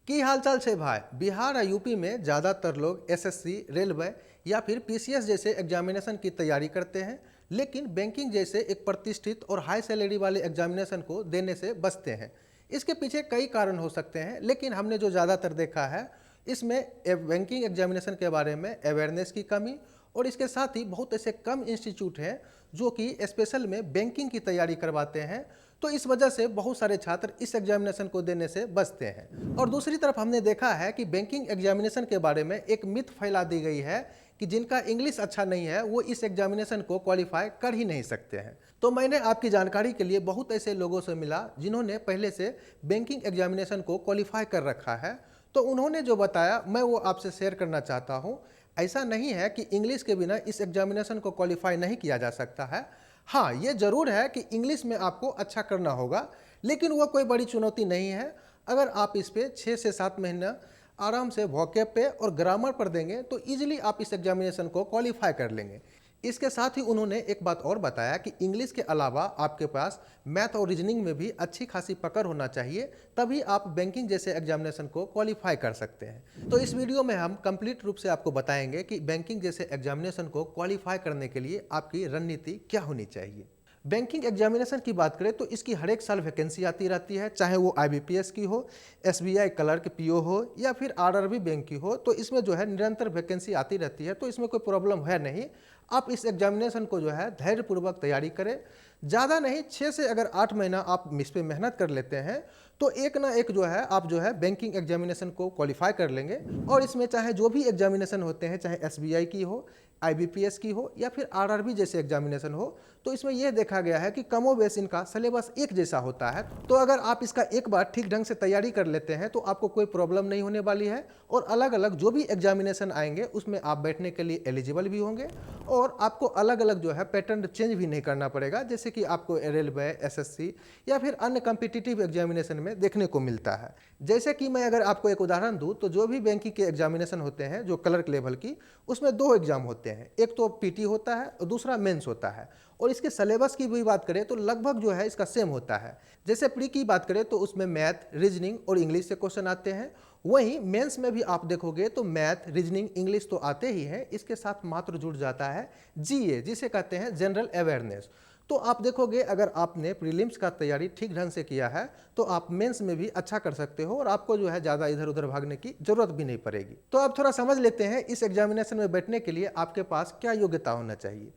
की हालचाल से भाई। बिहार और यूपी में ज़्यादातर लोग एसएससी, रेलवे या फिर पीसीएस जैसे एग्जामिनेशन की तैयारी करते हैं, लेकिन बैंकिंग जैसे एक प्रतिष्ठित और हाई सैलरी वाले एग्जामिनेशन को देने से बचते हैं। इसके पीछे कई कारण हो सकते हैं, लेकिन हमने जो ज़्यादातर देखा है इसमें बैंकिंग एग्जामिनेशन के बारे में अवेयरनेस की कमी, और इसके साथ ही बहुत ऐसे कम इंस्टीट्यूट हैं जो कि स्पेशल में बैंकिंग की तैयारी करवाते हैं। तो इस वजह से बहुत सारे छात्र इस एग्जामिनेशन को देने से बचते हैं। और दूसरी तरफ हमने देखा है कि बैंकिंग एग्जामिनेशन के बारे में एक मिथ फैला दी गई है कि जिनका इंग्लिश अच्छा नहीं है वो इस एग्जामिनेशन को क्वालिफाई कर ही नहीं सकते हैं। तो मैंने आपकी जानकारी के लिए बहुत ऐसे लोगों से मिला जिन्होंने पहले से बैंकिंग एग्जामिनेशन को क्वालिफाई कर रखा है। तो उन्होंने जो बताया मैं वो आपसे शेयर करना चाहता हूँ। ऐसा नहीं है कि इंग्लिश के बिना इस एग्जामिनेशन को क्वालिफाई नहीं किया जा सकता है। हाँ, ये ज़रूर है कि इंग्लिश में आपको अच्छा करना होगा, लेकिन वो कोई बड़ी चुनौती नहीं है। अगर आप इस पे 6 से 7 महीना आराम से वोकैब पे और ग्रामर पर देंगे तो ईजिली आप इस एग्जामिनेशन को क्वालिफाई कर लेंगे। इसके साथ ही उन्होंने एक बात और बताया कि इंग्लिश के अलावा आपके पास मैथ और रीजनिंग में भी अच्छी खासी पकड़ होना चाहिए, तभी आप बैंकिंग जैसे एग्जामिनेशन को क्वालिफाई कर सकते हैं। तो इस वीडियो में हम कंप्लीट रूप से आपको बताएंगे कि बैंकिंग जैसे एग्जामिनेशन को क्वालिफाई करने के लिए आपकी रणनीति क्या होनी चाहिए। बैंकिंग एग्जामिनेशन की बात करें तो इसकी हर एक साल वैकेंसी आती रहती है, चाहे वो आईबीपीएस की हो, एसबीआई क्लर्क पीओ हो या फिर आरआरबी बैंक की हो। तो इसमें जो है निरंतर वैकेंसी आती रहती है, तो इसमें कोई प्रॉब्लम है नहीं। आप इस एग्जामिनेशन को जो है धैर्यपूर्वक तैयारी करें। ज़्यादा नहीं, 6 से अगर 8 महीना आप इस पर मेहनत कर लेते हैं तो एक ना एक जो है आप जो है बैंकिंग एग्जामिनेशन को क्वालिफाई कर लेंगे। और इसमें चाहे जो भी एग्जामिनेशन होते हैं, चाहे एसबीआई की हो, आईबीपीएस की हो या फिर आरआरबी जैसे एग्जामिनेशन हो, तो इसमें यह देखा गया है कि कमोबेश इनका सिलेबस एक जैसा होता है। तो अगर आप इसका एक बार ठीक ढंग से तैयारी कर लेते हैं तो आपको कोई प्रॉब्लम नहीं होने वाली है। और अलग अलग जो भी एग्जामिनेशन आएंगे उसमें आप बैठने के लिए एलिजिबल भी होंगे, और आपको अलग अलग जो है पैटर्न चेंज भी नहीं करना पड़ेगा, जैसे कि आपको रेलवे, एसएससी या फिर अन्य कॉम्पिटिटिव एग्जामिनेशन में देखने को मिलता है। जैसे कि मैं अगर आपको एक उदाहरण दूं तो जो भी बैंकिंग के एग्जामिनेशन होते हैं जो क्लर्क लेवल की, उसमें 2 एग्जाम होते हैं, एक तो पीटी होता है और दूसरा मेंस होता है। और इसके सिलेबस की भी बात करें तो लगभग जो है इसका सेम होता है। जैसे प्री की बात करें तो उसमें मैथ, रीजनिंग और इंग्लिश से क्वेश्चन आते हैं। वहीं मेंस में भी आप देखोगे तो मैथ, रीजनिंग, इंग्लिश तो आते ही हैं, इसके साथ मात्र जुड़ जाता है जीए, जिसे कहते हैं जनरल अवेयरनेस। तो आप देखोगे अगर आपने प्रीलिम्स का तैयारी ठीक ढंग से किया है तो आप मेंस में भी अच्छा कर सकते हो, और आपको जो है ज़्यादा इधर उधर भागने की जरूरत भी नहीं पड़ेगी। तो आप थोड़ा समझ लेते हैं इस एग्जामिनेशन में बैठने के लिए आपके पास क्या योग्यता होना चाहिए।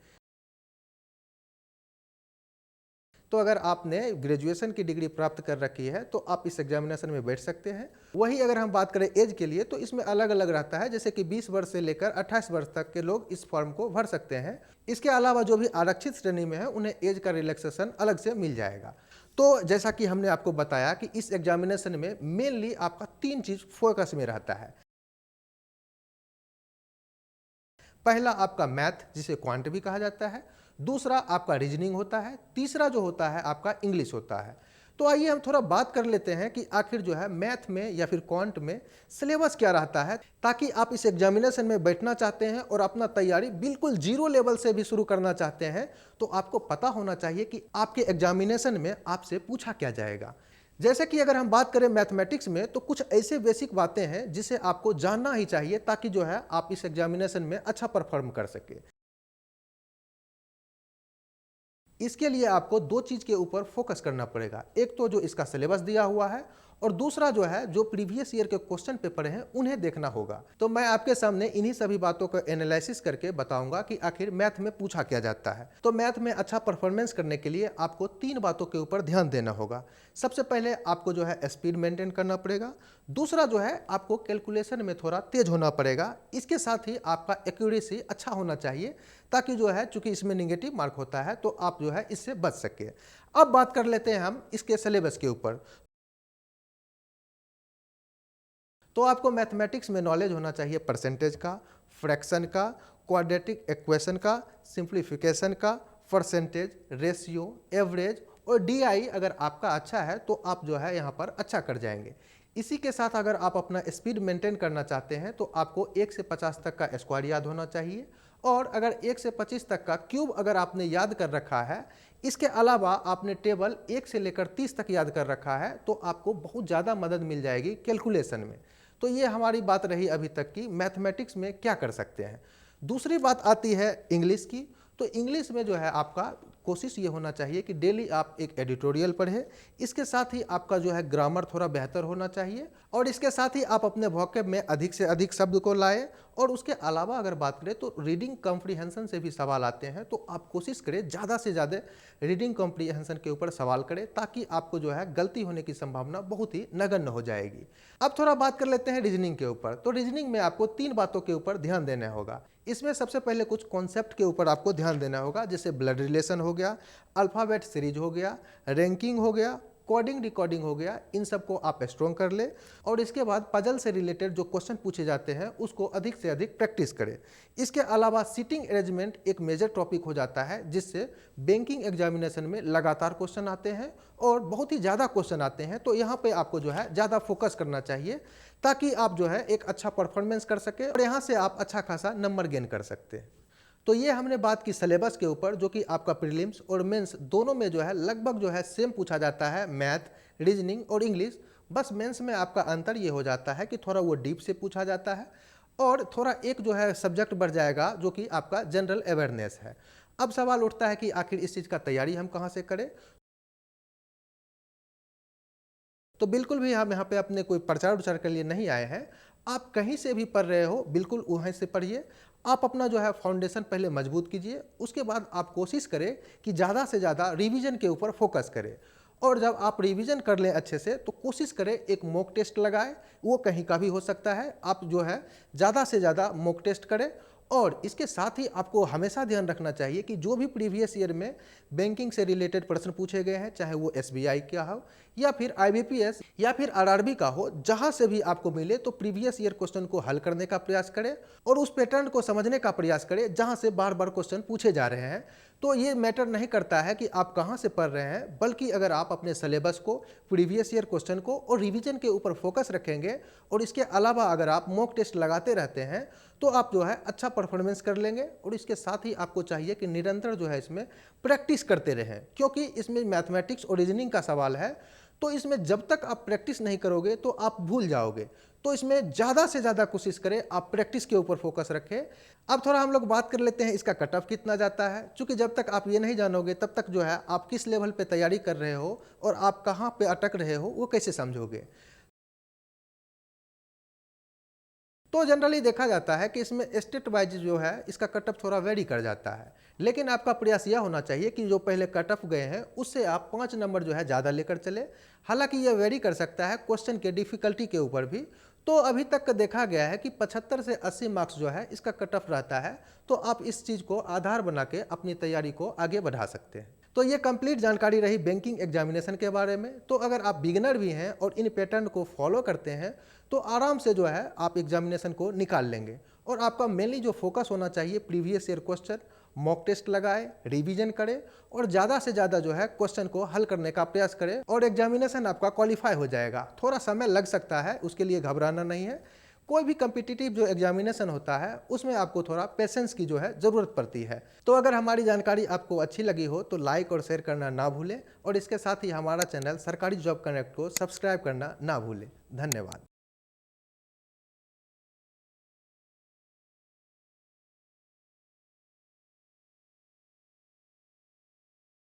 तो अगर आपने ग्रेजुएशन की डिग्री प्राप्त कर रखी है तो आप इस एग्जामिनेशन में बैठ सकते हैं। वही अगर हम बात करें एज के लिए तो इसमें अलग अलग रहता है, जैसे कि 20 वर्ष से लेकर 28 वर्ष तक के लोग इस फॉर्म को भर सकते हैं। इसके अलावा जो भी आरक्षित श्रेणी में है उन्हें एज का रिलैक्सेशन अलग से मिल जाएगा। तो जैसा कि हमने आपको बताया कि इस एग्जामिनेशन में मेनली आपका 3 चीज़ फोकस में रहता है। पहला आपका मैथ, जिसे क्वांट भी कहा जाता है, दूसरा आपका रीजनिंग होता है, तीसरा जो होता है आपका इंग्लिश होता है। तो आइए हम थोड़ा बात कर लेते हैं कि आखिर जो है मैथ में या फिर क्वांट में सिलेबस क्या रहता है, ताकि आप इस एग्जामिनेशन में बैठना चाहते हैं और अपना तैयारी बिल्कुल जीरो लेवल से भी शुरू करना चाहते हैं तो आपको पता होना चाहिए कि आपके एग्जामिनेशन में आपसे पूछा क्या जाएगा। जैसे कि अगर हम बात करें मैथमेटिक्स में तो कुछ ऐसे बेसिक बातें हैं जिसे आपको जानना ही चाहिए, ताकि जो है आप इस एग्जामिनेशन में अच्छा परफॉर्म कर सके। इसके लिए आपको 2 चीज़ के ऊपर फोकस करना पड़ेगा। एक तो जो इसका सिलेबस दिया हुआ है, और दूसरा जो है जो प्रीवियस ईयर के क्वेश्चन पेपर हैं उन्हें देखना होगा। तो मैं आपके सामने इन्हीं सभी बातों को एनालिसिस करके बताऊंगा कि आखिर मैथ में पूछा क्या जाता है। तो मैथ में अच्छा परफॉर्मेंस करने के लिए आपको 3 बातों के ऊपर ध्यान देना होगा। सबसे पहले आपको जो है स्पीड मेंटेन करना पड़ेगा। दूसरा जो है आपको कैलकुलेशन में थोड़ा तेज होना पड़ेगा। इसके साथ ही आपका एक्यूरेसी अच्छा होना चाहिए, ताकि जो है चूंकि इसमें निगेटिव मार्क होता है तो आप जो है इससे बच सके। अब बात कर लेते हैं हम इसके सिलेबस के ऊपर। तो आपको मैथमेटिक्स में नॉलेज होना चाहिए परसेंटेज का, फ्रैक्शन का, क्वाड्रेटिक इक्वेशन का, सिंप्लीफिकेशन का, परसेंटेज, रेशियो, एवरेज और डीआई। अगर आपका अच्छा है तो आप जो है यहाँ पर अच्छा कर जाएंगे। इसी के साथ अगर आप अपना स्पीड मेंटेन करना चाहते हैं तो आपको 1 से 50 तक का स्क्वायर याद होना चाहिए, और अगर 1 से 25 तक का क्यूब अगर आपने याद कर रखा है, इसके अलावा आपने टेबल 1 से लेकर 30 तक याद कर रखा है, तो आपको बहुत ज़्यादा मदद मिल जाएगी कैलकुलेशन में। तो ये हमारी बात रही अभी तक की मैथमेटिक्स में क्या कर सकते हैं। दूसरी बात आती है इंग्लिश की। तो इंग्लिश में जो है आपका कोशिश ये होना चाहिए कि डेली आप एक एडिटोरियल पढ़ें, इसके साथ ही आपका जो है ग्रामर थोड़ा बेहतर होना चाहिए, और इसके साथ ही आप अपने वोकैब में अधिक से अधिक शब्द को लाएं। और उसके अलावा अगर बात करें तो रीडिंग कॉम्प्रीहेंशन से भी सवाल आते हैं, तो आप कोशिश करें ज़्यादा से ज़्यादा रीडिंग कॉम्प्रीहेंशन के ऊपर सवाल करें, ताकि आपको जो है गलती होने की संभावना बहुत ही नगण्य हो जाएगी। अब थोड़ा बात कर लेते हैं रीजनिंग के ऊपर। तो रीजनिंग में आपको 3 बातों के ऊपर ध्यान देना होगा। इसमें सबसे पहले कुछ कॉन्सेप्ट के ऊपर आपको ध्यान देना होगा, जैसे ब्लड रिलेशन हो गया, अल्फ़ाबेट सीरीज हो गया, रैंकिंग हो गया, कोडिंग डिकोडिंग हो गया। इन सबको आप स्ट्रॉन्ग कर ले, और इसके बाद पजल से रिलेटेड जो क्वेश्चन पूछे जाते हैं उसको अधिक से अधिक प्रैक्टिस करें। इसके अलावा सीटिंग अरेंजमेंट एक मेजर टॉपिक हो जाता है, जिससे बैंकिंग एग्जामिनेशन में लगातार क्वेश्चन आते हैं और बहुत ही ज़्यादा क्वेश्चन आते हैं। तो यहाँ पे आपको जो है ज़्यादा फोकस करना चाहिए, ताकि आप जो है एक अच्छा परफॉर्मेंस कर सके और यहाँ से आप अच्छा खासा नंबर गेन कर सकते हैं। तो ये हमने बात की सिलेबस के ऊपर, जो कि आपका प्रीलिम्स और मेंस दोनों में जो है लगभग जो है सेम पूछा जाता है, मैथ, रीजनिंग और इंग्लिश। बस मेंस में आपका अंतर ये हो जाता है कि थोड़ा वो डीप से पूछा जाता है, और थोड़ा एक जो है सब्जेक्ट बढ़ जाएगा, जो कि आपका जनरल अवेयरनेस है। अब सवाल उठता है कि आखिर इस चीज़ का तैयारी हम कहाँ से करें। तो बिल्कुल भी हम यहाँ पे अपने कोई प्रचार उचार के लिए नहीं आए हैं। आप कहीं से भी पढ़ रहे हो, बिल्कुल वहीं से पढ़िए। आप अपना जो है फाउंडेशन पहले मजबूत कीजिए, उसके बाद आप कोशिश करें कि ज़्यादा से ज़्यादा रिवीजन के ऊपर फोकस करें। और जब आप रिवीजन कर लें अच्छे से, तो कोशिश करें एक मॉक टेस्ट लगाएं, वो कहीं का भी हो सकता है। आप जो है ज़्यादा से ज़्यादा मॉक टेस्ट करें, और इसके साथ ही आपको हमेशा ध्यान रखना चाहिए कि जो भी प्रीवियस ईयर में बैंकिंग से रिलेटेड प्रश्न पूछे गए हैं, चाहे वो एसबीआई का हो या फिर आईबीपीएस या फिर आरआरबी का हो, जहां से भी आपको मिले तो प्रीवियस ईयर क्वेश्चन को हल करने का प्रयास करें और उस पैटर्न को समझने का प्रयास करें जहां से बार बार क्वेश्चन पूछे जा रहे हैं। तो ये मैटर नहीं करता है कि आप कहां से पढ़ रहे हैं, बल्कि अगर आप अपने सिलेबस को, प्रीवियस ईयर क्वेश्चन को और रिवीजन के ऊपर फोकस रखेंगे, और इसके अलावा अगर आप मॉक टेस्ट लगाते रहते हैं, तो आप जो है अच्छा परफॉर्मेंस कर लेंगे। और इसके साथ ही आपको चाहिए कि निरंतर जो है इसमें प्रैक्टिस करते रहें, क्योंकि इसमें मैथमेटिक्स और रीजनिंग का सवाल है। तो इसमें जब तक आप प्रैक्टिस नहीं करोगे तो आप भूल जाओगे। तो इसमें ज़्यादा से ज़्यादा कोशिश करें, आप प्रैक्टिस के ऊपर फोकस रखें। अब थोड़ा हम लोग बात कर लेते हैं इसका कट ऑफ कितना जाता है, क्योंकि जब तक आप ये नहीं जानोगे तब तक जो है आप किस लेवल पे तैयारी कर रहे हो और आप कहाँ पे अटक रहे हो वो कैसे समझोगे। तो जनरली देखा जाता है कि इसमें स्टेट वाइज जो है इसका कट ऑफ थोड़ा वेरी कर जाता है, लेकिन आपका प्रयास यह होना चाहिए कि जो पहले कट ऑफ गए हैं उससे आप 5 नंबर जो है ज़्यादा लेकर चले। हालांकि यह वेरी कर सकता है क्वेश्चन के डिफ़िकल्टी के ऊपर भी। तो अभी तक का देखा गया है कि 75 से 80 मार्क्स जो है इसका कट ऑफ रहता है। तो आप इस चीज़ को आधार बना के अपनी तैयारी को आगे बढ़ा सकते हैं। तो ये कंप्लीट जानकारी रही बैंकिंग एग्जामिनेशन के बारे में। तो अगर आप बिगिनर भी हैं और इन पैटर्न को फॉलो करते हैं, तो आराम से जो है आप एग्जामिनेशन को निकाल लेंगे। और आपका मेनली जो फोकस होना चाहिए, previous year question, mock test लगाए, रिवीजन करें और ज़्यादा से ज़्यादा जो है क्वेश्चन को हल करने का प्रयास करें, और एग्जामिनेशन आपका क्वालिफाई हो जाएगा। थोड़ा समय लग सकता है, उसके लिए घबराना नहीं है। कोई भी कम्पिटिटिव जो एग्जामिनेशन होता है उसमें आपको थोड़ा पेशेंस की जो है ज़रूरत पड़ती है। तो अगर हमारी जानकारी आपको अच्छी लगी हो तो लाइक और शेयर करना ना भूलें, और इसके साथ ही हमारा चैनल सरकारी जॉब कनेक्ट को सब्सक्राइब करना ना भूलें। धन्यवाद।